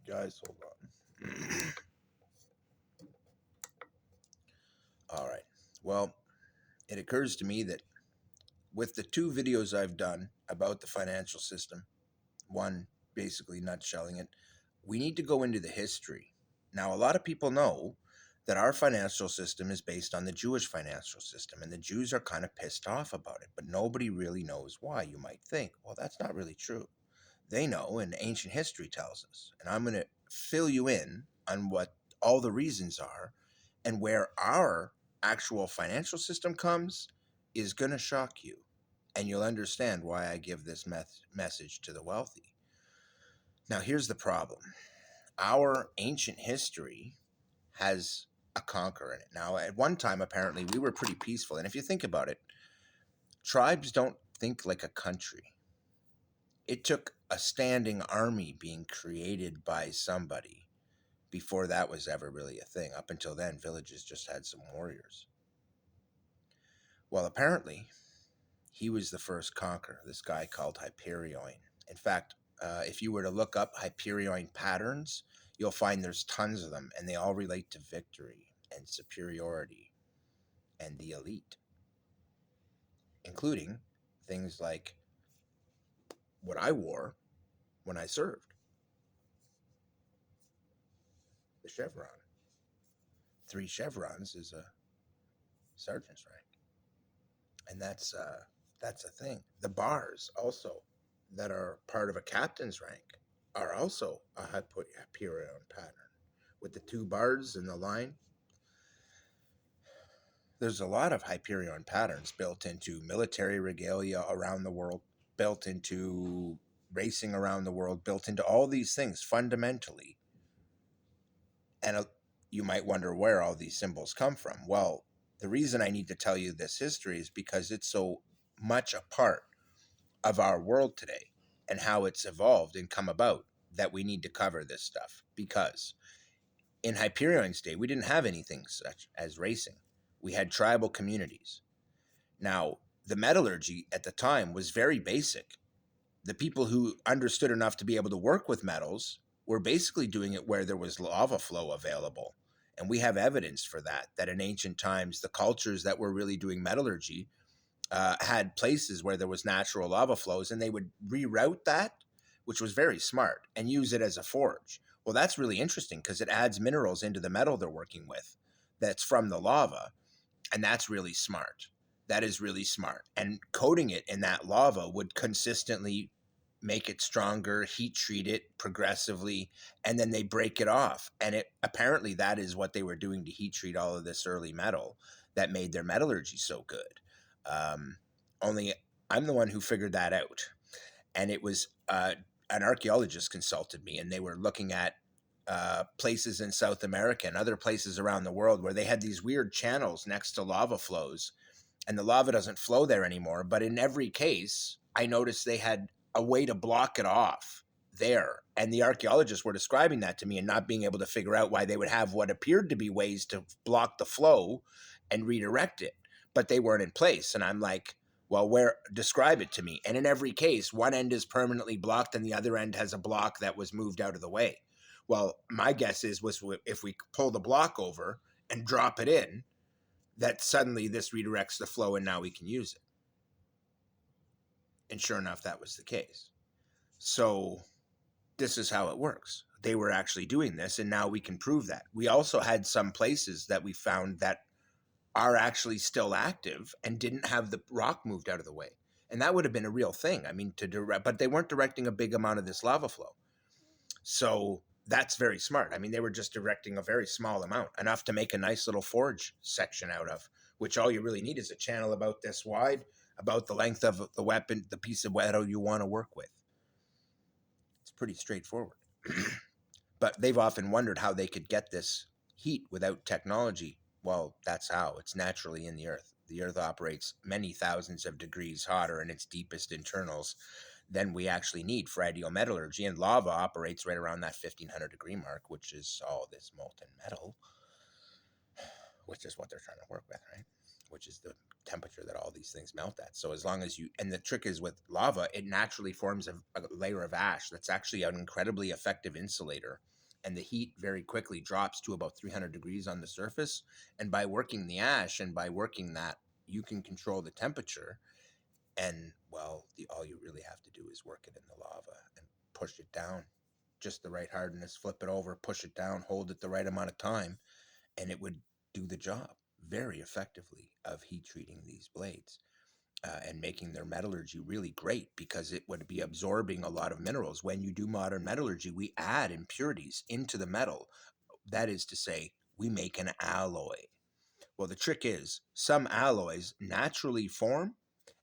Guys, hold on. All right. Well, it occurs to me that with the two videos I've done about the financial system, one basically nutshelling it, we need to go into the history. Now, a lot of people know that our financial system is based on the Jewish financial system, and the Jews are kind of pissed off about it, but nobody really knows why. You might think, well, that's not really true. They know, and ancient history tells us. And I'm going to fill you in on what all the reasons are, and where our actual financial system comes is going to shock you. And you'll understand why I give this message to the wealthy. Now, here's the problem: our ancient history has a conqueror in it. Now, at one time, apparently, we were pretty peaceful. And if you think about it, tribes don't think like a country. It took a standing army being created by somebody before that was ever really a thing. Up until then, villages just had some warriors. Well, apparently, he was the first conqueror, this guy called Hyperion. In fact, if you were to look up Hyperion patterns, you'll find there's tons of them, and they all relate to victory and superiority and the elite, including things like what I wore when I served, the chevron. 3 chevrons is a sergeant's rank, and that's a thing. The bars also that are part of a captain's rank are also a Hyperion pattern with the 2 bars in the line. There's a lot of Hyperion patterns built into military regalia around the world, built into racing around the world, built into all these things fundamentally. And you might wonder where all these symbols come from. Well, the reason I need to tell you this history is because it's so much a part of our world today and how it's evolved and come about that we need to cover this stuff. Because in Hyperion's day, we didn't have anything such as racing. We had tribal communities. Now, the metallurgy at the time was very basic. The people who understood enough to be able to work with metals were basically doing it where there was lava flow available. And we have evidence for that, that in ancient times, the cultures that were really doing metallurgy had places where there was natural lava flows, and they would reroute that, which was very smart, and use it as a forge. Well, that's really interesting because it adds minerals into the metal they're working with that's from the lava, and that's really smart. That is really smart. And coating it in that lava would consistently make it stronger, heat treat it progressively, and then they break it off. And it apparently that is what they were doing to heat treat all of this early metal that made their metallurgy so good. Only I'm the one who figured that out. And it was an archaeologist consulted me, and they were looking at places in South America and other places around the world where they had these weird channels next to lava flows, and the lava doesn't flow there anymore. But in every case, I noticed they had a way to block it off there. And the archaeologists were describing that to me and not being able to figure out why they would have what appeared to be ways to block the flow and redirect it, but they weren't in place. And I'm like, well, where, describe it to me. And in every case, one end is permanently blocked and the other end has a block that was moved out of the way. Well, my guess was if we pull the block over and drop it in, that suddenly this redirects the flow and now we can use it. And sure enough, that was the case. So this is how it works. They were actually doing this, and now we can prove that. We also had some places that we found that are actually still active and didn't have the rock moved out of the way. And that would have been a real thing. I mean, to direct, but they weren't directing a big amount of this lava flow. So that's very smart. I mean, they were just directing a very small amount, enough to make a nice little forge section out of, which all you really need is a channel about this wide, about the length of the weapon, the piece of metal you want to work with. It's pretty straightforward. But they've often wondered how they could get this heat without technology. Well, that's how. It's naturally in the earth. The earth operates many thousands of degrees hotter in its deepest internals than we actually need for ideometallurgy, and lava operates right around that 1500 degree mark, which is all this molten metal, which is what they're trying to work with, right? Which is the temperature that all these things melt at. So as long as you, and the trick is with lava, it naturally forms a layer of ash that's actually an incredibly effective insulator and the heat very quickly drops to about 300 degrees on the surface. And by working the ash and by working that, you can control the temperature. And well, all you really have to do is work it in the lava and push it down just the right hardness, flip it over, push it down, hold it the right amount of time, and it would do the job very effectively of heat treating these blades. And making their metallurgy really great, because it would be absorbing a lot of minerals. When you do modern metallurgy, we add impurities into the metal. That is to say, we make an alloy. Well, the trick is some alloys naturally form,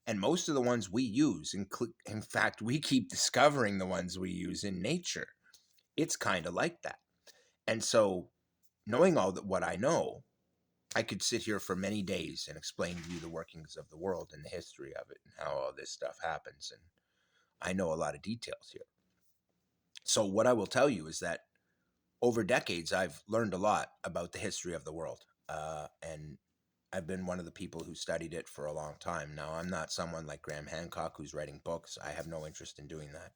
and most of the ones we use, in fact, we keep discovering the ones we use in nature. It's kind of like that. And so, knowing all that what I know, I could sit here for many days and explain to you the workings of the world and the history of it and how all this stuff happens. And I know a lot of details here. So, what I will tell you is that over decades, I've learned a lot about the history of the world. And I've been one of the people who studied it for a long time. Now, I'm not someone like Graham Hancock who's writing books. I have no interest in doing that.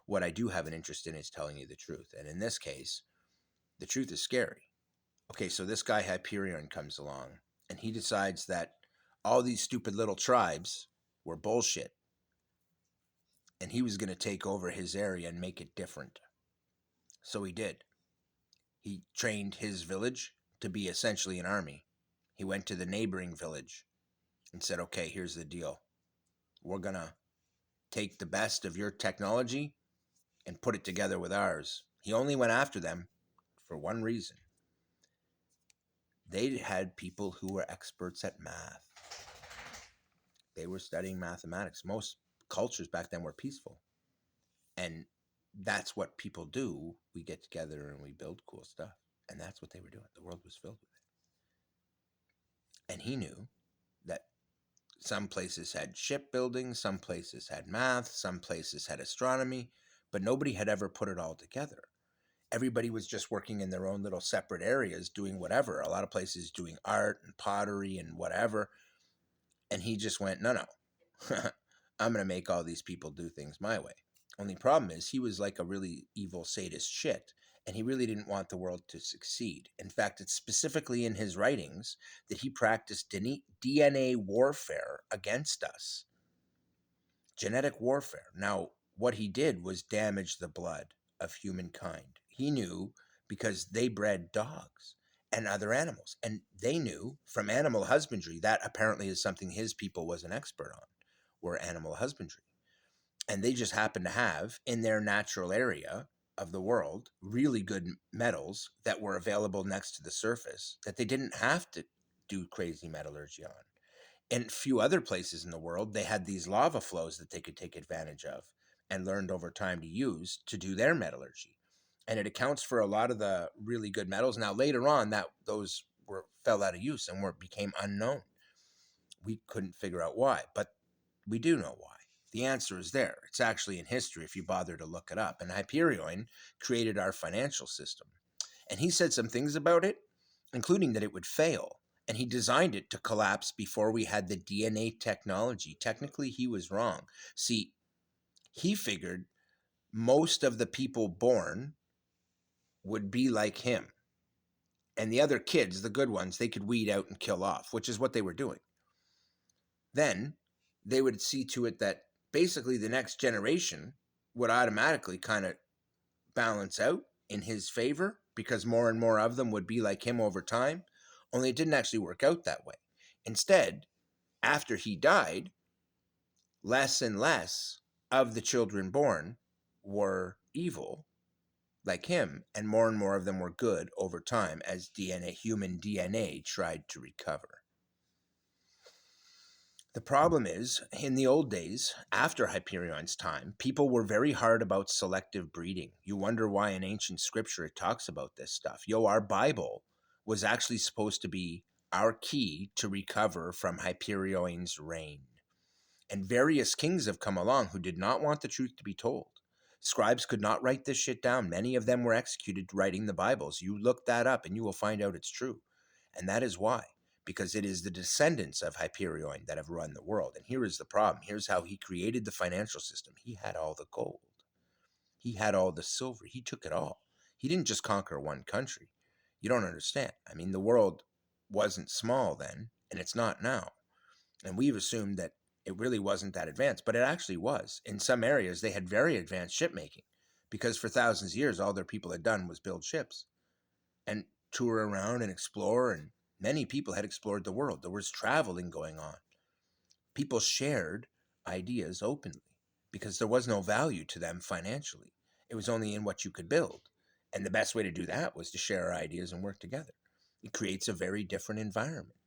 What I do have an interest in is telling you the truth. And in this case, the truth is scary. Okay, so this guy Hyperion comes along and he decides that all these stupid little tribes were bullshit, and he was going to take over his area and make it different. So he did. He trained his village to be essentially an army. He went to the neighboring village and said, okay, here's the deal. We're going to take the best of your technology and put it together with ours. He only went after them for one reason. They had people who were experts at math. They were studying mathematics. Most cultures back then were peaceful. And that's what people do. We get together and we build cool stuff. And that's what they were doing. The world was filled with it. And he knew that some places had shipbuilding, some places had math, some places had astronomy, but nobody had ever put it all together. Everybody was just working in their own little separate areas, doing whatever. A lot of places doing art and pottery and whatever. And he just went, no, I'm going to make all these people do things my way. Only problem is he was like a really evil sadist shit, and he really didn't want the world to succeed. In fact, it's specifically in his writings that he practiced DNA warfare against us. Genetic warfare. Now, what he did was damage the blood of humankind. He knew because they bred dogs and other animals, and they knew from animal husbandry that apparently is something his people was an expert on, were animal husbandry. And they just happen to have in their natural area of the world really good metals that were available next to the surface that they didn't have to do crazy metallurgy on. In a few other places in the world, they had these lava flows that they could take advantage of and learned over time to use to do their metallurgy. And it accounts for a lot of the really good metals. Now, later on, that those fell out of use and became unknown. We couldn't figure out why, but we do know why. The answer is there. It's actually in history if you bother to look it up. And Hyperion created our financial system. And he said some things about it, including that it would fail. And he designed it to collapse before we had the DNA technology. Technically, he was wrong. See, he figured most of the people born would be like him. And the other kids, the good ones, they could weed out and kill off, which is what they were doing. Then they would see to it that basically the next generation would automatically kind of balance out in his favor because more and more of them would be like him over time. Only it didn't actually work out that way. Instead, after he died, less and less of the children born were evil like him, and more of them were good over time as human DNA tried to recover. The problem is, in the old days, after Hyperion's time, people were very hard about selective breeding. You wonder why in ancient scripture it talks about this stuff. Our Bible was actually supposed to be our key to recover from Hyperion's reign. And various kings have come along who did not want the truth to be told. Scribes could not write this shit down. Many of them were executed writing the Bibles. You look that up and you will find out it's true. And that is why. Because it is the descendants of Hyperion that have run the world. And here is the problem. Here's how he created the financial system. He had all the gold. He had all the silver. He took it all. He didn't just conquer one country. You don't understand. I mean, the world wasn't small then, and it's not now. And we've assumed that it really wasn't that advanced, but it actually was. In some areas, they had very advanced shipmaking because for thousands of years, all their people had done was build ships and tour around and explore. And many people had explored the world. There was traveling going on. People shared ideas openly because there was no value to them financially. It was only in what you could build. And the best way to do that was to share ideas and work together. It creates a very different environment.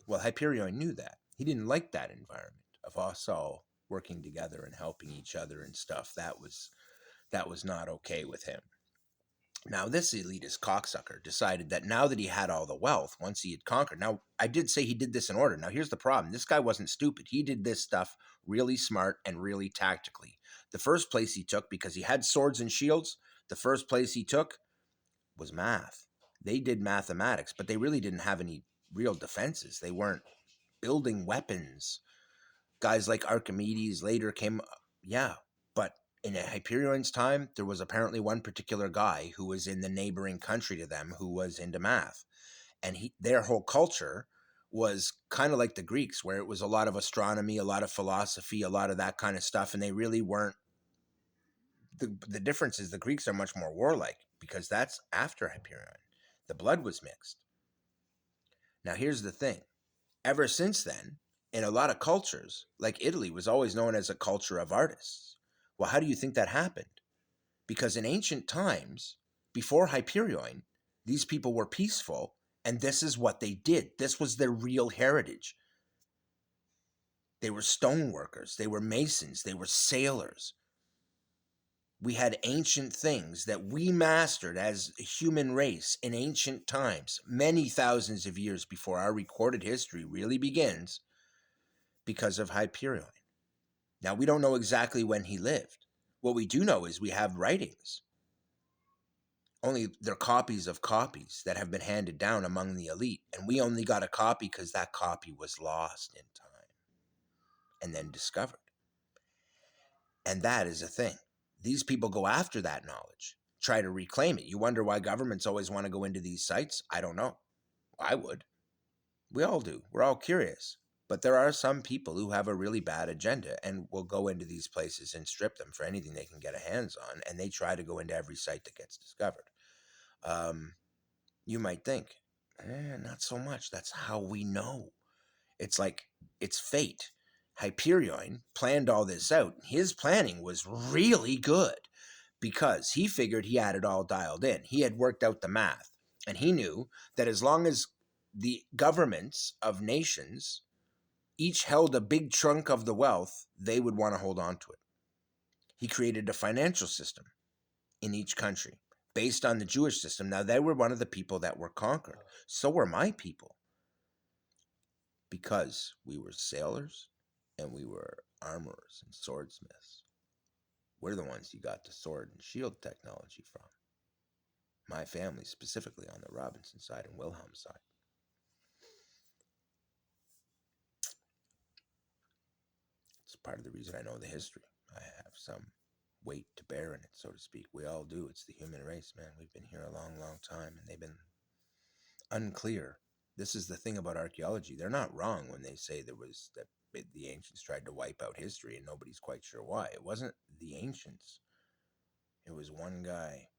Well, Hyperion knew that. He didn't like that environment of us all working together and helping each other and stuff. That was not okay with him. Now, this elitist cocksucker decided that now that he had all the wealth, once he had conquered. Now, I did say he did this in order. Now, here's the problem. This guy wasn't stupid. He did this stuff really smart and really tactically. The first place he took, because he had swords and shields, the first place he took was math. They did mathematics, but they really didn't have any real defenses. They weren't building weapons. Guys like Archimedes later came, yeah, but in Hyperion's time, there was apparently one particular guy who was in the neighboring country to them who was into math. And their whole culture was kind of like the Greeks, where it was a lot of astronomy, a lot of philosophy, a lot of that kind of stuff. And they really weren't. The difference is the Greeks are much more warlike because that's after Hyperion. The blood was mixed. Now, here's the thing. Ever since then, in a lot of cultures, like Italy was always known as a culture of artists. Well, how do you think that happened? Because in ancient times, before Hyperion, these people were peaceful, and this is what they did. This was their real heritage. They were stoneworkers, they were masons, they were sailors. We had ancient things that we mastered as a human race in ancient times, many thousands of years before our recorded history really begins, because of Hyperion. Now, we don't know exactly when he lived. What we do know is we have writings. Only they're copies of copies that have been handed down among the elite. And we only got a copy because that copy was lost in time and then discovered. And that is a thing. These people go after that knowledge, try to reclaim it. You wonder why governments always want to go into these sites? I don't know. I would. We all do. We're all curious. But there are some people who have a really bad agenda and will go into these places and strip them for anything they can get a hands on. And they try to go into every site that gets discovered. You might think, not so much. That's how we know. It's like it's fate. Hyperion planned all this out. His planning was really good because he figured he had it all dialed in. He had worked out the math. And he knew that as long as the governments of nations each held a big chunk of the wealth, they would want to hold on to it. He created a financial system in each country based on the Jewish system. Now, they were one of the people that were conquered. So were my people because we were sailors and we were armorers and swordsmiths. We're the ones you got the sword and shield technology from. My family, specifically on the Robinson side and Wilhelm side. It's part of the reason I know the history. I have some weight to bear in it, so to speak. We all do. It's the human race, man. We've been here a long, long time, and they've been unclear. This is the thing about archaeology. They're not wrong when they say that the ancients tried to wipe out history, and nobody's quite sure why. It wasn't the ancients. It was one guy.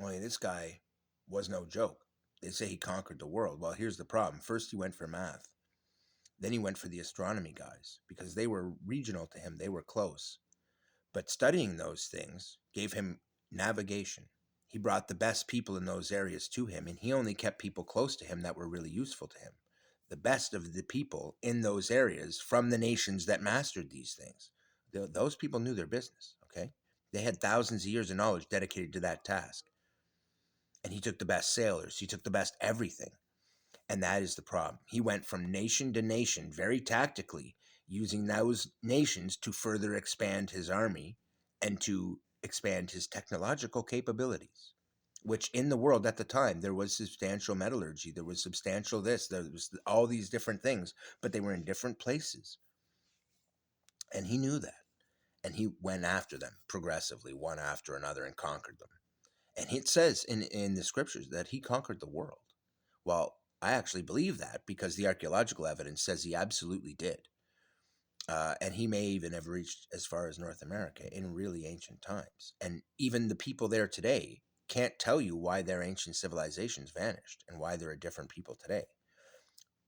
Only this guy was no joke. They say he conquered the world. Well, here's the problem. First, he went for math. Then he went for the astronomy guys because they were regional to him. They were close. But studying those things gave him navigation. He brought the best people in those areas to him, and he only kept people close to him that were really useful to him. The best of the people in those areas from the nations that mastered these things. Those people knew their business, okay? They had thousands of years of knowledge dedicated to that task. And he took the best sailors. He took the best everything. And that is the problem. He went from nation to nation very tactically, using those nations to further expand his army and to expand his technological capabilities, which in the world at the time, there was substantial metallurgy, there was substantial this, there was all these different things, but they were in different places. And he knew that. And he went after them progressively, one after another, and conquered them. And it says in the scriptures that he conquered the world. Well, I actually believe that because the archaeological evidence says he absolutely did. And he may even have reached as far as North America in really ancient times. And even the people there today can't tell you why their ancient civilizations vanished and why there are different people today.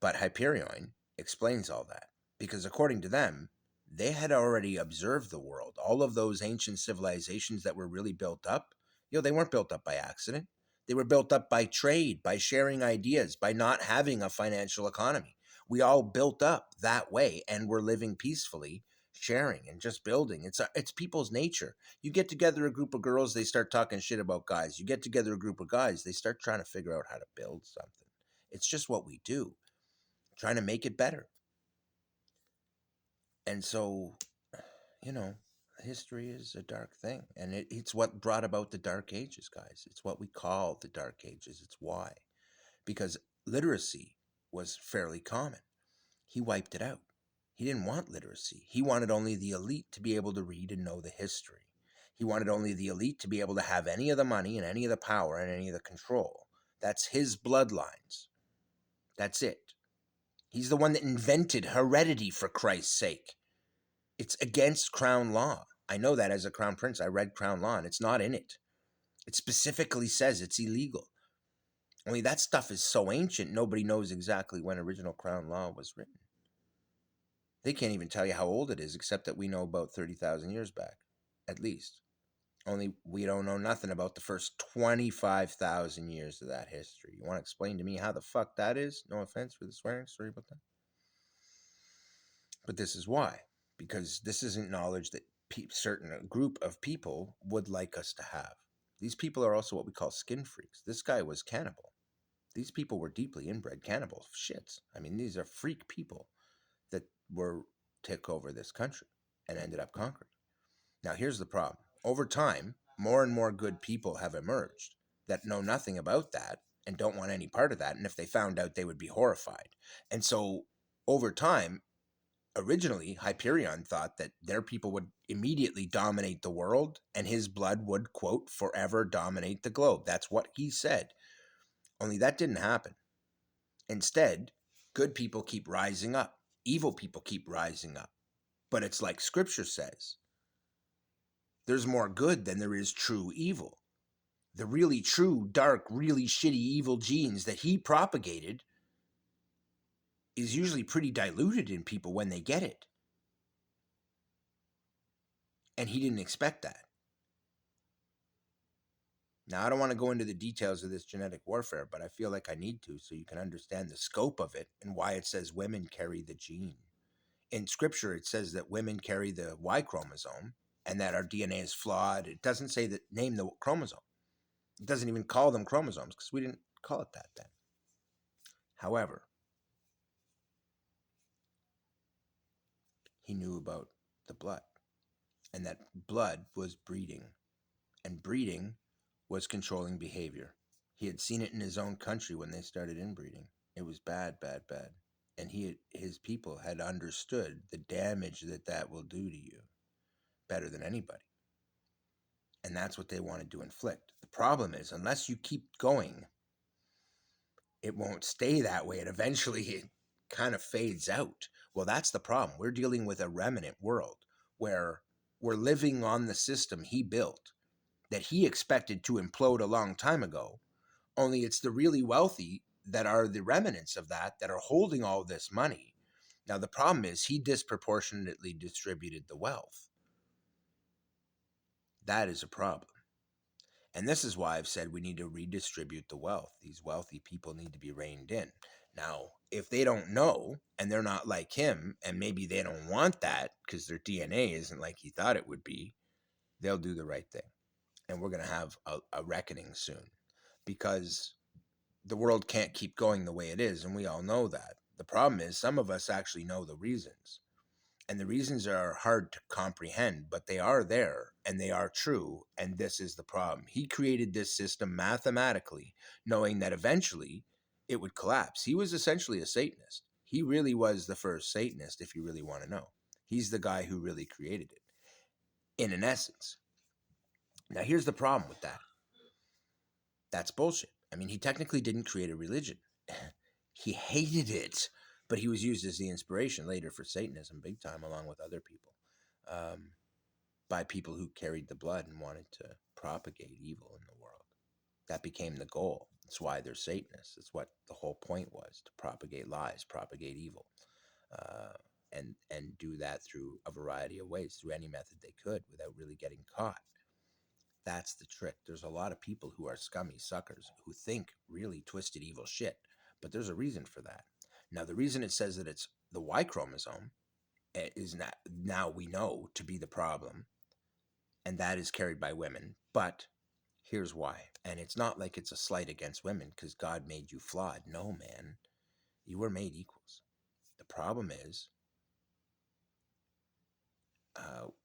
But Hyperion explains all that because, according to them, they had already observed the world. All of those ancient civilizations that were really built up, they weren't built up by accident. They were built up by trade, by sharing ideas, by not having a financial economy. We all built up that way and we're living peacefully, sharing and just building. It's people's nature. You get together a group of girls, they start talking shit about guys. You get together a group of guys, they start trying to figure out how to build something. It's just what we do, trying to make it better. And so, you know, history is a dark thing. And it's what brought about the Dark Ages, guys. It's what we call the Dark Ages. It's why. Because literacy was fairly common. He wiped it out. He didn't want literacy. He wanted only the elite to be able to read and know the history. He wanted only the elite to be able to have any of the money and any of the power and any of the control. That's his bloodlines. That's it. He's the one that invented heredity, for Christ's sake. It's against crown law. I know that as a crown prince. I read crown law and it's not in it. It specifically says it's illegal. Only that stuff is so ancient, nobody knows exactly when original crown law was written. They can't even tell you how old it is, except that we know about 30,000 years back, at least. Only we don't know nothing about the first 25,000 years of that history. You want to explain to me how the fuck that is? No offense for the swearing, sorry about that. But this is why. Because this isn't knowledge that certain group of people would like us to have. These people are also what we call skin freaks. This guy was cannibal. These people were deeply inbred cannibal shits. I mean, these are freak people that took over this country and ended up conquering. Now, here's the problem. Over time, more and more good people have emerged that know nothing about that and don't want any part of that. And if they found out, they would be horrified. And so, over time, originally, Hyperion thought that their people would immediately dominate the world and his blood would, quote, forever dominate the globe. That's what he said. Only that didn't happen. Instead, good people keep rising up, evil people keep rising up. But it's like scripture says, there's more good than there is true evil. The really true, dark, really shitty evil genes that he propagated is usually pretty diluted in people when they get it. And he didn't expect that. Now, I don't want to go into the details of this genetic warfare, but I feel like I need to so you can understand the scope of it and why it says women carry the gene. In scripture, it says that women carry the Y chromosome and that our DNA is flawed. It doesn't say that, name the chromosome. It doesn't even call them chromosomes because we didn't call it that then. However, he knew about the blood and that blood was breeding, and breeding was controlling behavior. He had seen it in his own country when they started inbreeding. It was bad, bad, bad. And his people had understood the damage that will do to you better than anybody. And that's what they wanted to inflict. The problem is, unless you keep going, it won't stay that way. And eventually it kind of fades out. Well, that's the problem. We're dealing with a remnant world where we're living on the system he built that he expected to implode a long time ago. Only it's the really wealthy that are the remnants of that are holding all this money. Now, the problem is he disproportionately distributed the wealth. That is a problem. And this is why I've said we need to redistribute the wealth. These wealthy people need to be reined in. Now, if they don't know and they're not like him, and maybe they don't want that because their DNA isn't like he thought it would be, they'll do the right thing. And we're going to have a reckoning soon because the world can't keep going the way it is. And we all know that. The problem is some of us actually know the reasons. And the reasons are hard to comprehend, but they are there and they are true. And this is the problem. He created this system mathematically, knowing that eventually it would collapse. He was essentially a Satanist. He really was the first Satanist, if you really want to know. He's the guy who really created it, in an essence. Now, here's the problem with that. That's bullshit. I mean, he technically didn't create a religion. He hated it, but he was used as the inspiration later for Satanism, big time, along with other people, by people who carried the blood and wanted to propagate evil in the world. That became the goal. That's why they're Satanists. That's what the whole point was, to propagate lies, propagate evil, uh, and do that through a variety of ways, through any method they could, without really getting caught. That's the trick. There's a lot of people who are scummy suckers who think really twisted evil shit, but there's a reason for that. Now, the reason it says that it's the Y chromosome is not, now we know to be the problem, and that is carried by women. But here's why. And it's not like it's a slight against women because God made you flawed. No, man. You were made equals. The problem is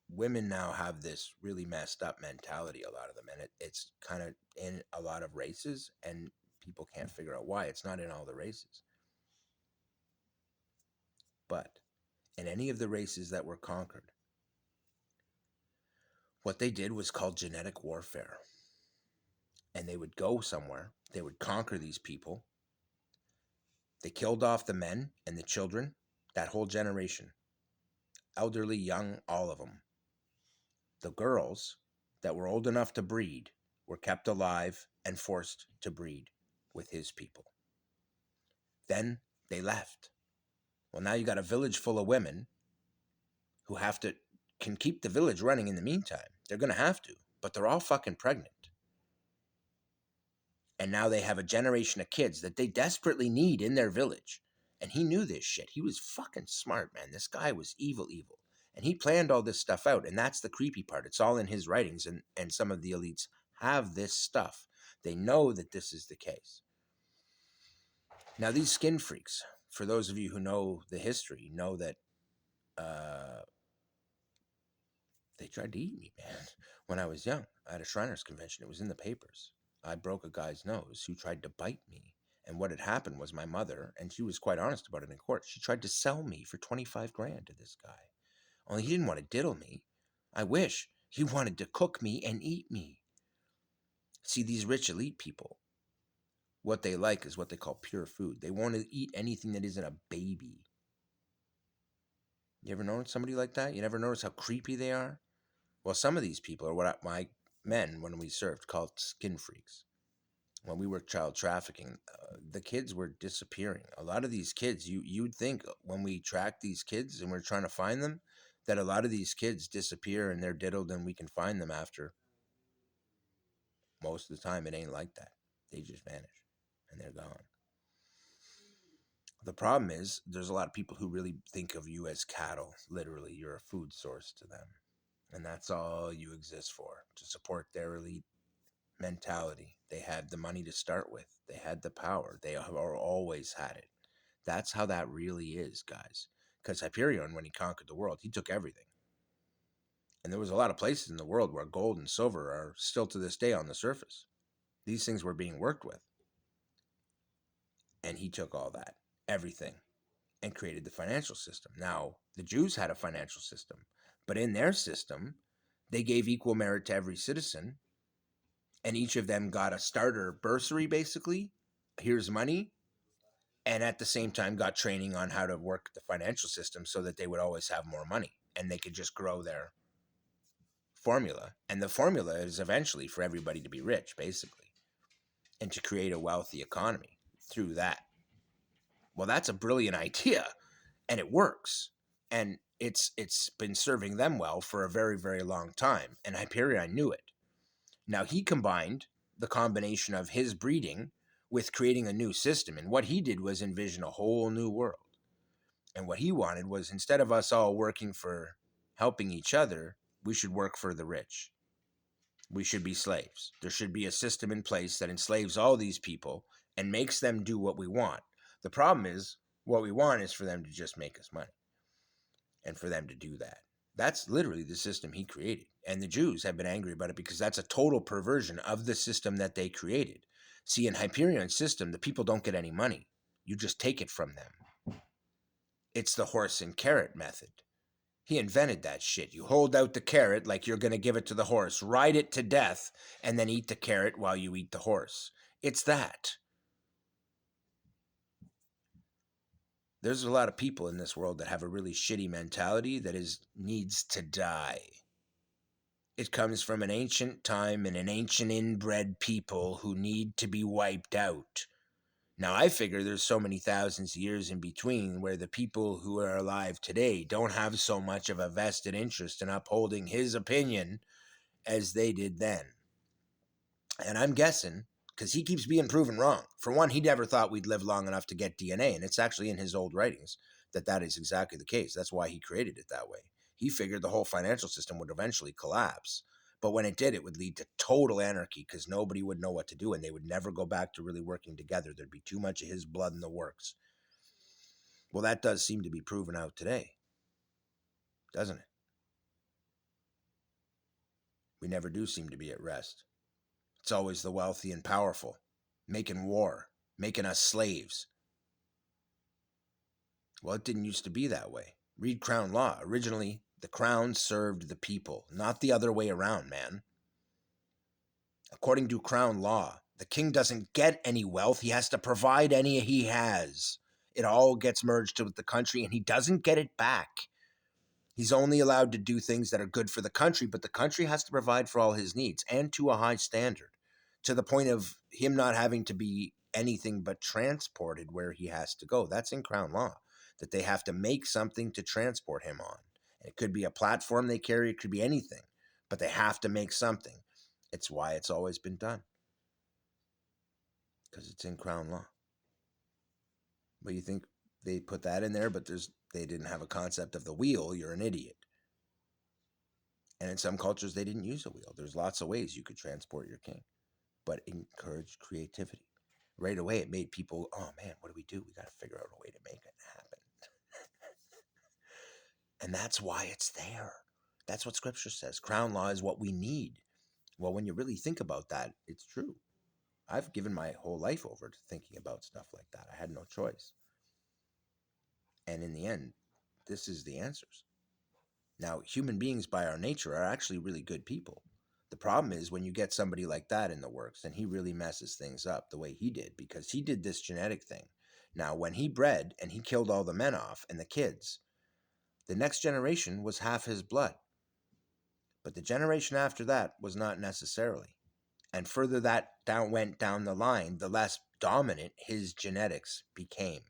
women now have this really messed up mentality, a lot of them, and it's kind of in a lot of races, and people can't figure out why. It's not in all the races, but in any of the races that were conquered, what they did was called genetic warfare. And they would go somewhere, they would conquer these people, they killed off the men and the children, that whole generation, elderly, young, all of them. The girls that were old enough to breed were kept alive and forced to breed with his people. Then they left. Well, now you got a village full of women who can keep the village running in the meantime. They're going to have to, but they're all fucking pregnant. And now they have a generation of kids that they desperately need in their village. And he knew this shit. He was fucking smart, man. This guy was evil, evil. And he planned all this stuff out. And that's the creepy part. It's all in his writings. And some of the elites have this stuff. They know that this is the case. Now, these skin freaks, for those of you who know the history, know that they tried to eat me, man. When I was young, at a Shriners convention, it was in the papers. I broke a guy's nose who tried to bite me. And what had happened was my mother, and she was quite honest about it in court, she tried to sell me for 25 grand to this guy. Only he didn't want to diddle me. I wish. He wanted to cook me and eat me. See, these rich elite people, what they like is what they call pure food. They want to eat anything that isn't a baby. You ever notice somebody like that? You never notice how creepy they are? Well, some of these people are what my men, when we served, called skin freaks. When we worked child trafficking, the kids were disappearing. A lot of these kids, you'd think when we track these kids and we're trying to find them, that a lot of these kids disappear and they're diddled and we can find them after. Most of the time, it ain't like that. They just vanish and they're gone. The problem is there's a lot of people who really think of you as cattle. Literally, you're a food source to them. And that's all you exist for, to support their elite mentality. They had the money to start with. They had the power. They have always had it. That's how that really is, guys. Because Hyperion, when he conquered the world, he took everything. And there was a lot of places in the world where gold and silver are still to this day on the surface. These things were being worked with. And he took all that, everything, and created the financial system. Now, the Jews had a financial system, but in their system, they gave equal merit to every citizen, and each of them got a starter bursary, basically. Here's money. And at the same time, got training on how to work the financial system so that they would always have more money and they could just grow their formula. And the formula is eventually for everybody to be rich, basically, and to create a wealthy economy through that. Well, that's a brilliant idea, and it works. And it's been serving them well for a very, very long time. And Hyperion knew it. Now, he combined the combination of his breeding with creating a new system. And what he did was envision a whole new world. And what he wanted was, instead of us all working for helping each other, we should work for the rich. We should be slaves. There should be a system in place that enslaves all these people and makes them do what we want. The problem is, what we want is for them to just make us money and for them to do that. That's literally the system he created. And the Jews have been angry about it because that's a total perversion of the system that they created. See, in Hyperion's system, the people don't get any money. You just take it from them. It's the horse and carrot method. He invented that shit. You hold out the carrot like you're going to give it to the horse, ride it to death, and then eat the carrot while you eat the horse. It's that. There's a lot of people in this world that have a really shitty mentality that is needs to die. It comes from an ancient time and an ancient inbred people who need to be wiped out. Now, I figure there's so many thousands of years in between where the people who are alive today don't have so much of a vested interest in upholding his opinion as they did then. And I'm guessing, because he keeps being proven wrong. For one, he never thought we'd live long enough to get DNA, and it's actually in his old writings that that is exactly the case. That's why he created it that way. He figured the whole financial system would eventually collapse. But when it did, it would lead to total anarchy because nobody would know what to do and they would never go back to really working together. There'd be too much of his blood in the works. Well, that does seem to be proven out today, doesn't it? We never do seem to be at rest. It's always the wealthy and powerful making war, making us slaves. Well, it didn't used to be that way. Read Crown Law. Originally, the crown served the people, not the other way around, man. According to Crown Law, the king doesn't get any wealth. He has to provide any he has. It all gets merged with the country and he doesn't get it back. He's only allowed to do things that are good for the country, but the country has to provide for all his needs and to a high standard, to the point of him not having to be anything but transported where he has to go. That's in Crown Law, that they have to make something to transport him on. And it could be a platform they carry, it could be anything, but they have to make something. It's why it's always been done, because it's in Crown Law. But you think they put that in there, but they didn't have a concept of the wheel, you're an idiot. And in some cultures, they didn't use a wheel. There's lots of ways you could transport your king, but encouraged creativity. Right away, it made people, oh man, what do? We got to figure out a way to make it happen. And that's why it's there. That's what scripture says. Crown law is what we need. Well, when you really think about that, it's true. I've given my whole life over to thinking about stuff like that. I had no choice. And in the end, this is the answers. Now, human beings by our nature are actually really good people. The problem is when you get somebody like that in the works and he really messes things up the way he did, because he did this genetic thing. Now, when he bred and he killed all the men off and the kids, the next generation was half his blood. But the generation after that was not necessarily. And further that went down the line, the less dominant his genetics became,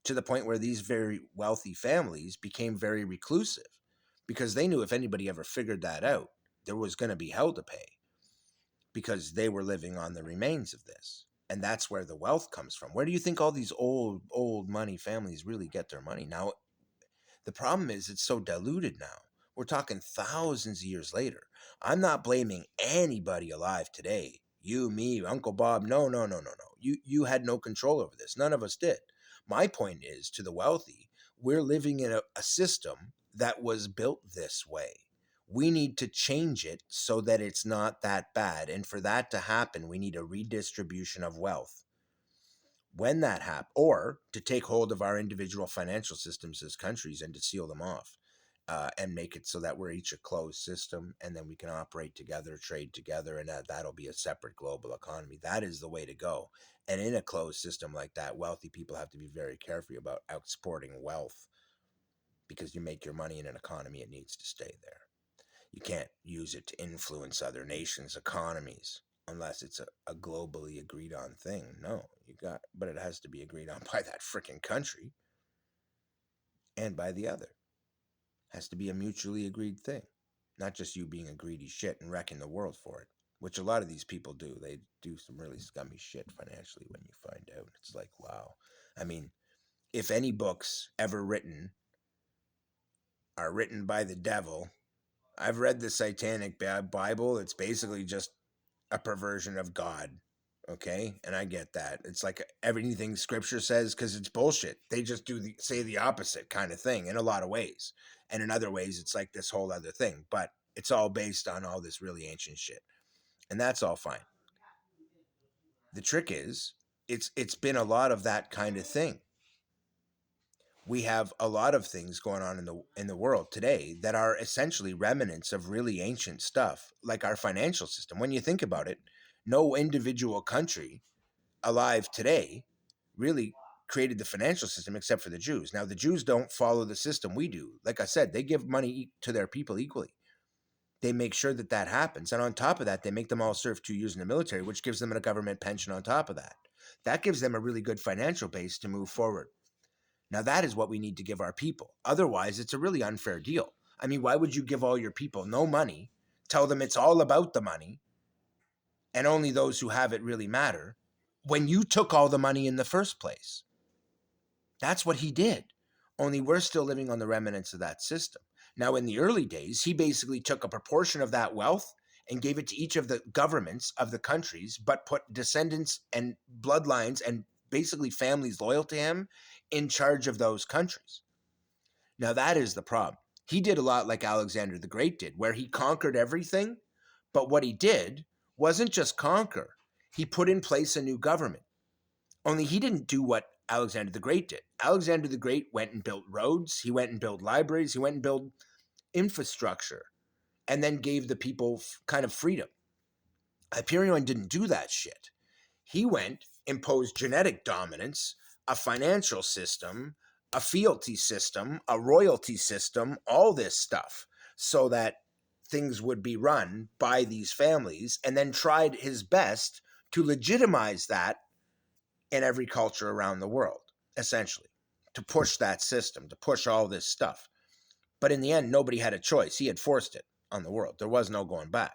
to the point where these very wealthy families became very reclusive because they knew if anybody ever figured that out, there was going to be hell to pay because they were living on the remains of this. And that's where the wealth comes from. Where do you think all these old money families really get their money? Now, the problem is it's so diluted now. We're talking thousands of years later. I'm not blaming anybody alive today. You, me, Uncle Bob. No, no, no, no, no. You had no control over this. None of us did. My point is to the wealthy, we're living in a system that was built this way. We need to change it so that it's not that bad. And for that to happen, we need a redistribution of wealth. When that happens, or to take hold of our individual financial systems as countries and to seal them off, and make it so that we're each a closed system and then we can operate together, trade together, and that'll be a separate global economy. That is the way to go. And in a closed system like that, wealthy people have to be very careful about exporting wealth, because you make your money in an economy, it needs to stay there. You can't use it to influence other nations' economies unless it's a globally agreed on thing. No, but it has to be agreed on by that freaking country and by the other. It has to be a mutually agreed thing, not just you being a greedy shit and wrecking the world for it, which a lot of these people do. They do some really scummy shit financially when you find out. It's like, wow. I mean, if any books ever written are written by the devil, I've read the Satanic Bible. It's basically just a perversion of God. Okay, and I get that. It's like everything Scripture says because it's bullshit. They just say the opposite kind of thing in a lot of ways, and in other ways, it's like this whole other thing. But it's all based on all this really ancient shit, and that's all fine. The trick is, it's been a lot of that kind of thing. We have a lot of things going on in the world today that are essentially remnants of really ancient stuff, like our financial system. When you think about it, no individual country alive today really created the financial system except for the Jews. Now, the Jews don't follow the system we do. Like I said, they give money to their people equally. They make sure that that happens. And on top of that, they make them all serve 2 years in the military, which gives them a government pension on top of that. That gives them a really good financial base to move forward. Now, that is what we need to give our people. Otherwise, it's a really unfair deal. I mean, why would you give all your people no money, tell them it's all about the money, and only those who have it really matter, when you took all the money in the first place? That's what he did. Only we're still living on the remnants of that system. Now, in the early days, he basically took a proportion of that wealth and gave it to each of the governments of the countries, but put descendants and bloodlines and basically families loyal to him in charge of those countries. Now, that is the problem. He did a lot like Alexander the Great did, where he conquered everything, but what he did wasn't just conquer, he put in place a new government. Only he didn't do what Alexander the Great did. Alexander the Great went and built roads, he went and built libraries, he went and built infrastructure, and then gave the people kind of freedom. Hyperion didn't do that shit. He went, imposed genetic dominance, a financial system, a fealty system, a royalty system, all this stuff, so that things would be run by these families, and then tried his best to legitimize that in every culture around the world, essentially, to push that system, to push all this stuff. But in the end, nobody had a choice. He had forced it on the world. There was no going back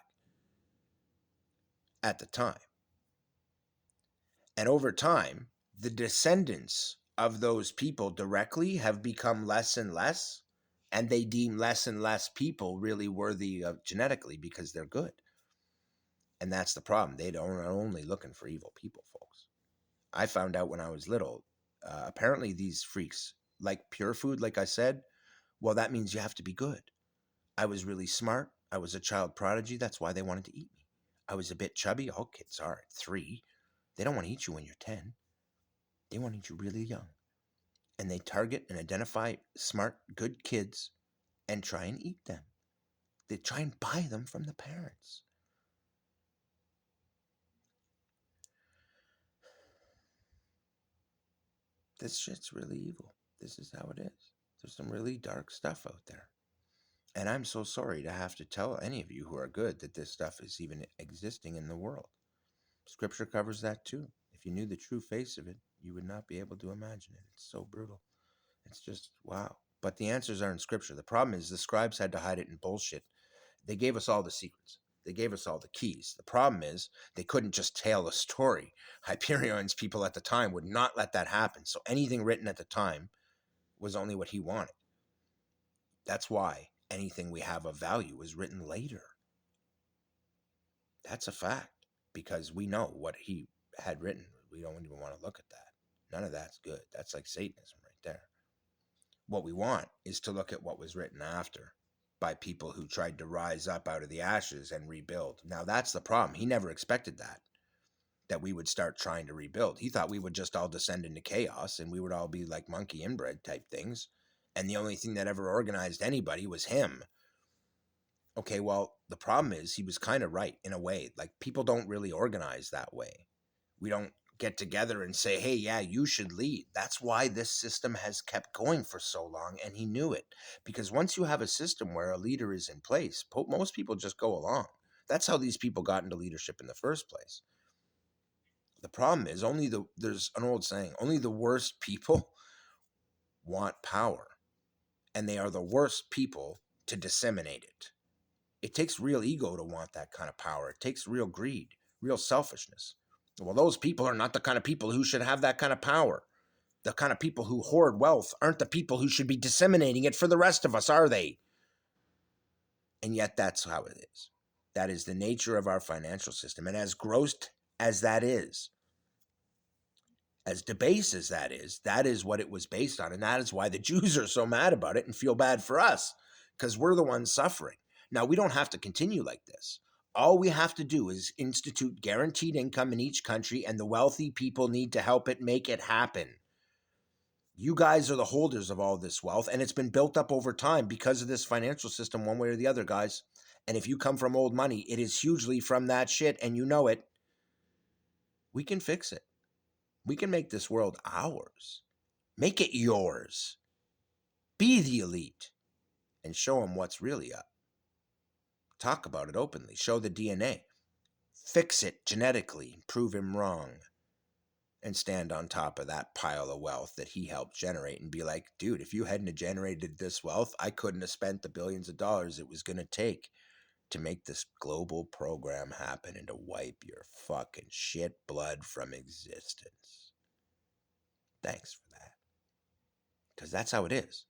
at the time. And over time, the descendants of those people directly have become less and less, and they deem less and less people really worthy of genetically because they're good. And that's the problem. They don't are only looking for evil people, folks. I found out when I was little, apparently these freaks like pure food, like I said. Well, that means you have to be good. I was really smart. I was a child prodigy. That's why they wanted to eat me. I was a bit chubby. All kids are at 3. They don't want to eat you when you're 10. They want to eat you really young. And they target and identify smart, good kids and try and eat them. They try and buy them from the parents. This shit's really evil. This is how it is. There's some really dark stuff out there. And I'm so sorry to have to tell any of you who are good that this stuff is even existing in the world. Scripture covers that too. If you knew the true face of it, you would not be able to imagine it. It's so brutal. It's just, wow. But the answers are in Scripture. The problem is the scribes had to hide it in bullshit. They gave us all the secrets. They gave us all the keys. The problem is they couldn't just tell a story. Hyperion's people at the time would not let that happen. So anything written at the time was only what he wanted. That's why anything we have of value was written later. That's a fact because we know what he had written. We don't even want to look at that. None of that's good. That's like Satanism right there. What we want is to look at what was written after by people who tried to rise up out of the ashes and rebuild. Now that's the problem. He never expected that we would start trying to rebuild. He thought we would just all descend into chaos and we would all be like monkey inbred type things. And the only thing that ever organized anybody was him. Okay, well, the problem is he was kind of right in a way. Like, people don't really organize that way. We don't get together and say, hey, yeah, you should lead. That's why this system has kept going for so long, and he knew it. Because once you have a system where a leader is in place, most people just go along. That's how these people got into leadership in the first place. The problem is there's an old saying, only the worst people want power, and they are the worst people to disseminate it. It takes real ego to want that kind of power. It takes real greed, real selfishness. Well, those people are not the kind of people who should have that kind of power. The kind of people who hoard wealth aren't the people who should be disseminating it for the rest of us, are they? And yet that's how it is. That is the nature of our financial system. And as gross as that is, as debased as that is what it was based on. And that is why the Jews are so mad about it and feel bad for us, because we're the ones suffering. Now, we don't have to continue like this. All we have to do is institute guaranteed income in each country, and the wealthy people need to help it make it happen. You guys are the holders of all this wealth, and it's been built up over time because of this financial system, one way or the other, guys. And if you come from old money, it is hugely from that shit, and you know it. We can fix it. We can make this world ours. Make it yours. Be the elite and show them what's really up. Talk about it openly. Show the DNA. Fix it genetically. Prove him wrong. And stand on top of that pile of wealth that he helped generate and be like, dude, if you hadn't have generated this wealth, I couldn't have spent the billions of dollars it was going to take to make this global program happen and to wipe your fucking shit blood from existence. Thanks for that. Because that's how it is.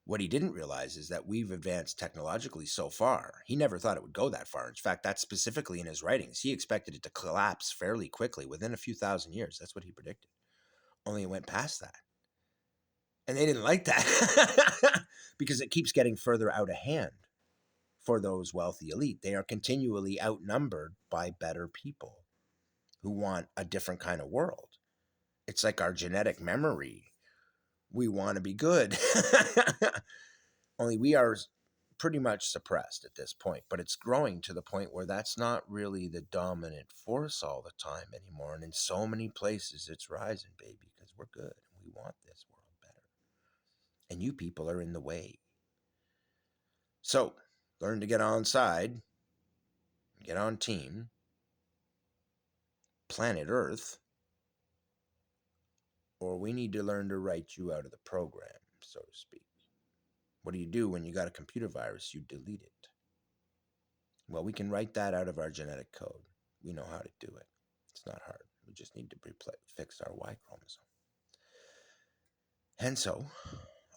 What he didn't realize is that we've advanced technologically so far. He never thought it would go that far. In fact, that's specifically in his writings. He expected it to collapse fairly quickly within a few thousand years. That's what he predicted. Only it went past that. And they didn't like that because it keeps getting further out of hand for those wealthy elite. They are continually outnumbered by better people who want a different kind of world. It's like our genetic memory. We want to be good. Only we are pretty much suppressed at this point, but it's growing to the point where that's not really the dominant force all the time anymore. And in so many places, it's rising, baby, because we're good and we want this world better. And you people are in the way. So learn to get on side, get on team, planet Earth, or we need to learn to write you out of the program, so to speak. What do you do when you got a computer virus? You delete it. Well, we can write that out of our genetic code. We know how to do it. It's not hard. We just need to fix our Y chromosome. And so,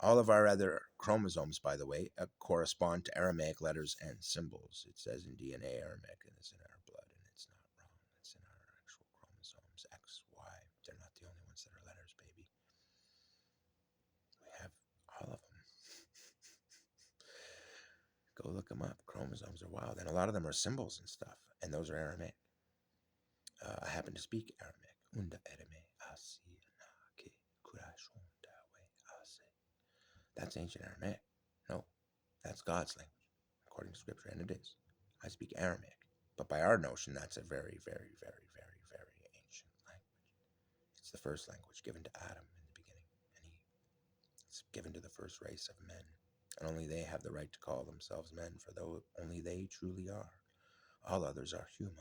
all of our other chromosomes, by the way, correspond to Aramaic letters and symbols. It says in DNA Aramaic, and it's in our blood, and it's not wrong. It's in our actual chromosomes, X, Y. They're not the only ones that are letters, baby. We have all of them. Go look them up. Chromosomes are wild, and a lot of them are symbols and stuff, and those are Aramaic. I happen to speak Aramaic. Unda ereme asi na ke kurashon dawe ase. That's ancient Aramaic. No, that's God's language, according to Scripture, and it is. I speak Aramaic, but by our notion, that's a very, very, very, very, very ancient language. It's the first language given to Adam in the beginning, and it's given to the first race of men, and only they have the right to call themselves men, for though only they truly are. All others are human,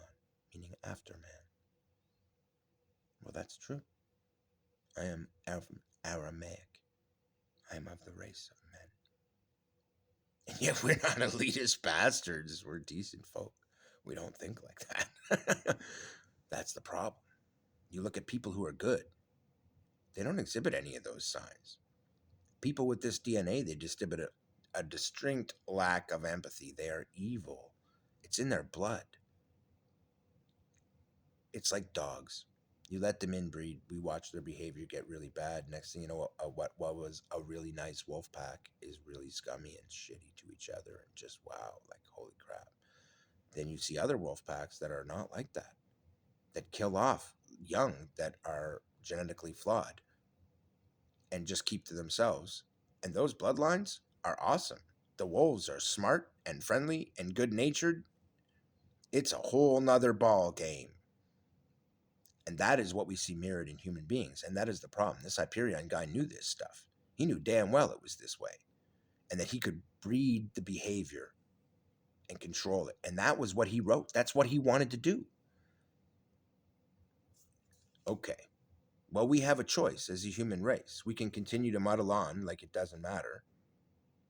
meaning after man. Well, that's true. I am Aramaic. I am of the race of men. And yet we're not elitist bastards. We're decent folk. We don't think like that. That's the problem. You look at people who are good. They don't exhibit any of those signs. People with this DNA, they exhibit a distinct lack of empathy. They are evil. It's in their blood. It's like dogs. You let them inbreed. We watch their behavior get really bad. Next thing you know, what was a really nice wolf pack is really scummy and shitty to each other. And just, wow, like, holy crap. Then you see other wolf packs that are not like that, that kill off young that are genetically flawed and just keep to themselves. And those bloodlines are awesome. The wolves are smart and friendly and good-natured. It's a whole nother ball game. And that is what we see mirrored in human beings. And that is the problem. This Hyperion guy knew this stuff. He knew damn well it was this way. And that he could breed the behavior and control it. And that was what he wrote. That's what he wanted to do. Okay. Well, we have a choice as a human race. We can continue to muddle on like it doesn't matter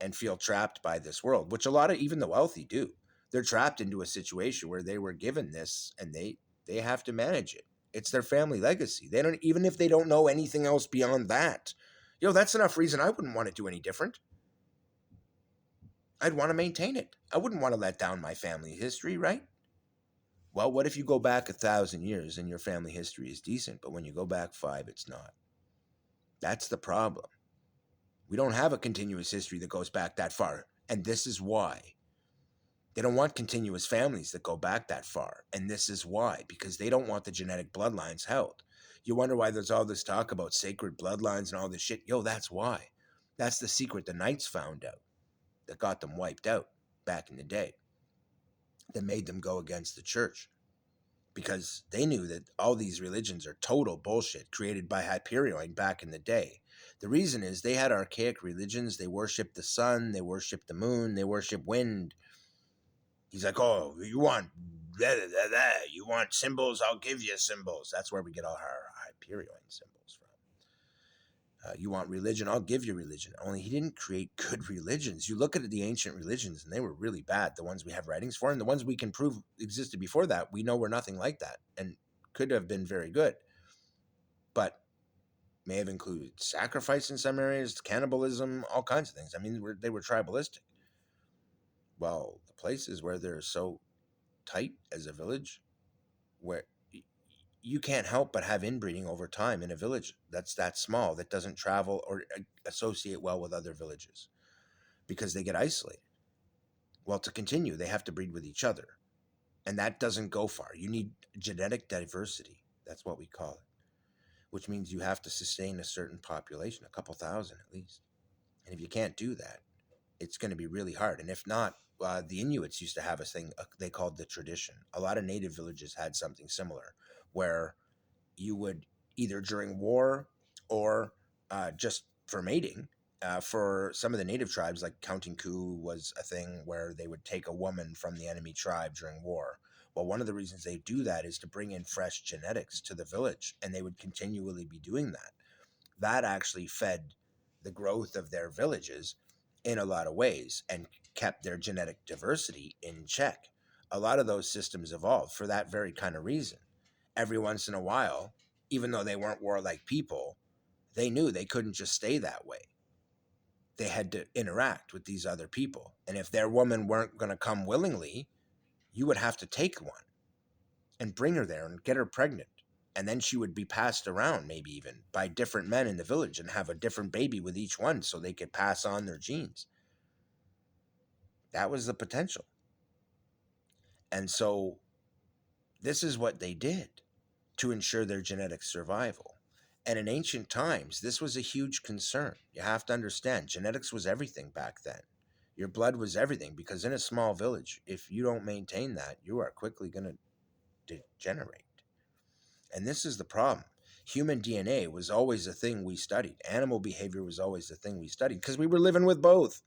and feel trapped by this world, which a lot of even the wealthy do. They're trapped into a situation where they were given this and they have to manage it. It's their family legacy. They don't, even if they don't know anything else beyond that. That's enough reason I wouldn't want to do any different. I'd want to maintain it. I wouldn't want to let down my family history, right? Well, what if you go back 1,000 years and your family history is decent, but when you go back 5, it's not? That's the problem. We don't have a continuous history that goes back that far, and this is why. They don't want continuous families that go back that far, and this is why, because they don't want the genetic bloodlines held. You wonder why there's all this talk about sacred bloodlines and all this shit. Yo, that's why. That's the secret the Knights found out that got them wiped out back in the day, that made them go against the church, because they knew that all these religions are total bullshit created by Hyperion back in the day. The reason is they had archaic religions. They worshiped the sun, they worshiped the moon, they worshiped wind. He's like, oh, you want you want symbols? I'll give you symbols. That's where we get all our Hyperion symbols from. You want religion? I'll give you religion. Only he didn't create good religions. You look at the ancient religions, and they were really bad. The ones we have writings for, and the ones we can prove existed before that, we know were nothing like that, and could have been very good, but may have included sacrifice in some areas, cannibalism, all kinds of things. I mean, they were tribalistic. Well, the places where they're so tight as a village, where you can't help but have inbreeding over time in a village that's that small, that doesn't travel or associate well with other villages, because they get isolated. Well, to continue, they have to breed with each other, and that doesn't go far. You need genetic diversity. That's what we call it, which means you have to sustain a certain population, a couple thousand at least. And if you can't do that, it's going to be really hard. And if not, the Inuits used to have a thing they called the tradition. A lot of native villages had something similar, where you would either during war or just for mating. For some of the native tribes, like counting coup was a thing where they would take a woman from the enemy tribe during war. Well, one of the reasons they do that is to bring in fresh genetics to the village, and they would continually be doing that. That actually fed the growth of their villages in a lot of ways and kept their genetic diversity in check. A lot of those systems evolved for that very kind of reason. Every once in a while, even though they weren't warlike people, they knew they couldn't just stay that way. They had to interact with these other people. And if their women weren't going to come willingly, you would have to take one and bring her there and get her pregnant. And then she would be passed around, maybe even by different men in the village, and have a different baby with each one so they could pass on their genes. That was the potential. And so this is what they did to ensure their genetic survival. And in ancient times, this was a huge concern. You have to understand, genetics was everything back then. Your blood was everything, because in a small village, if you don't maintain that, you are quickly going to degenerate. And this is the problem. Human DNA was always a thing we studied. Animal behavior was always the thing we studied, because we were living with both.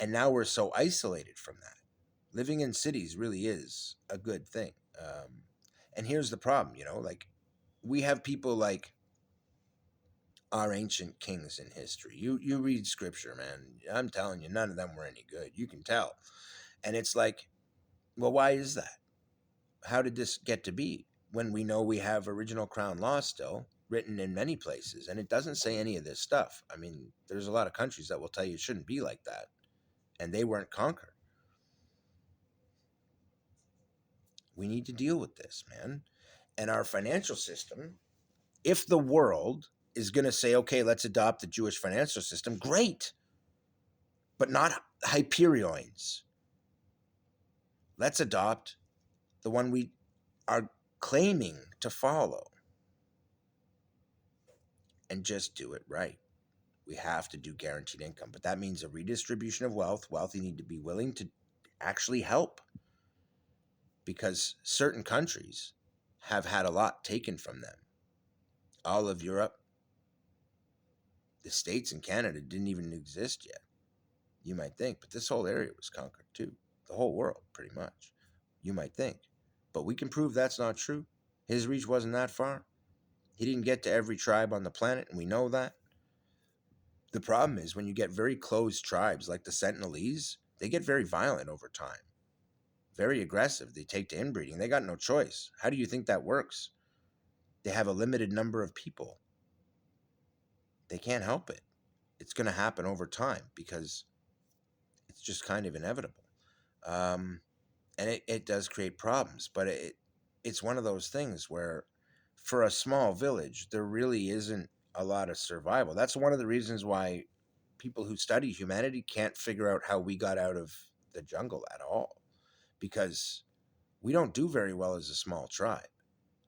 And now we're so isolated from that. Living in cities really is a good thing. And here's the problem, like, we have people like our ancient kings in history. You read scripture, man. I'm telling you, none of them were any good. You can tell. And it's like, well, why is that? How did this get to be when we know we have original crown law still written in many places, and it doesn't say any of this stuff? I mean, there's a lot of countries that will tell you it shouldn't be like that, and they weren't conquered. We need to deal with this, man. And our financial system, if the world is going to say, okay, let's adopt the Jewish financial system, great, but not Hyperion's. Let's adopt the one we are claiming to follow, and just do it right. We have to do guaranteed income, but that means a redistribution of wealth. Wealthy need to be willing to actually help, because certain countries have had a lot taken from them. All of Europe, the States and Canada didn't even exist yet, you might think, but this whole area was conquered too. The whole world, pretty much, you might think. But we can prove that's not true. His reach wasn't that far. He didn't get to every tribe on the planet, and we know that. The problem is when you get very closed tribes like the Sentinelese, they get very violent over time, very aggressive. They take to inbreeding. They got no choice. How do you think that works? They have a limited number of people. They can't help it. It's going to happen over time, because it's just kind of inevitable. And it does create problems, but it's one of those things where for a small village, there really isn't a lot of survival. That's one of the reasons why people who study humanity can't figure out how we got out of the jungle at all, because we don't do very well as a small tribe.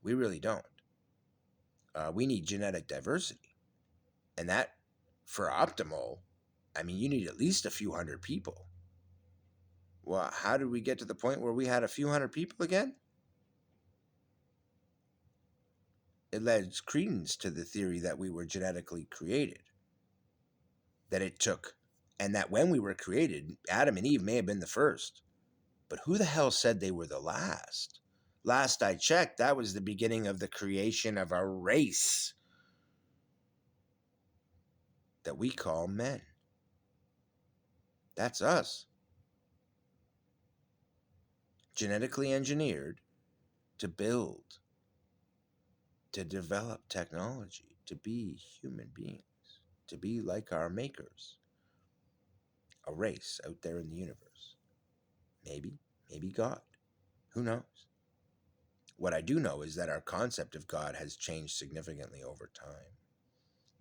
We really don't. We need genetic diversity. And that, for optimal, I mean, you need at least a few hundred people. Well, how did we get to the point where we had a few hundred people again? It lends credence to the theory that we were genetically created. That it took, and that when we were created, Adam and Eve may have been the first. But who the hell said they were the last? Last I checked, that was the beginning of the creation of a race that we call men. That's us. Genetically engineered to build, to develop technology, to be human beings, to be like our makers. A race out there in the universe. Maybe God. Who knows? What I do know is that our concept of God has changed significantly over time.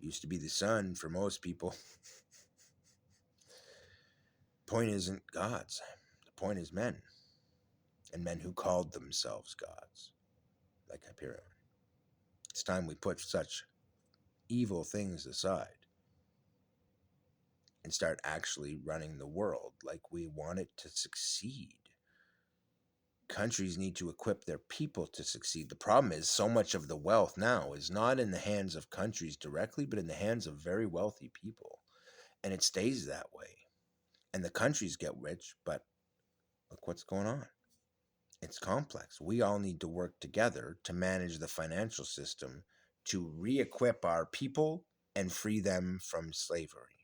It used to be the sun for most people. The point isn't gods. The point is men. And men who called themselves gods, like Hyperion. It's time we put such evil things aside and start actually running the world like we want it to succeed. Countries need to equip their people to succeed. The problem is so much of the wealth now is not in the hands of countries directly, but in the hands of very wealthy people. And it stays that way. And the countries get rich, but look what's going on. It's complex. We all need to work together to manage the financial system to re equip our people and free them from slavery.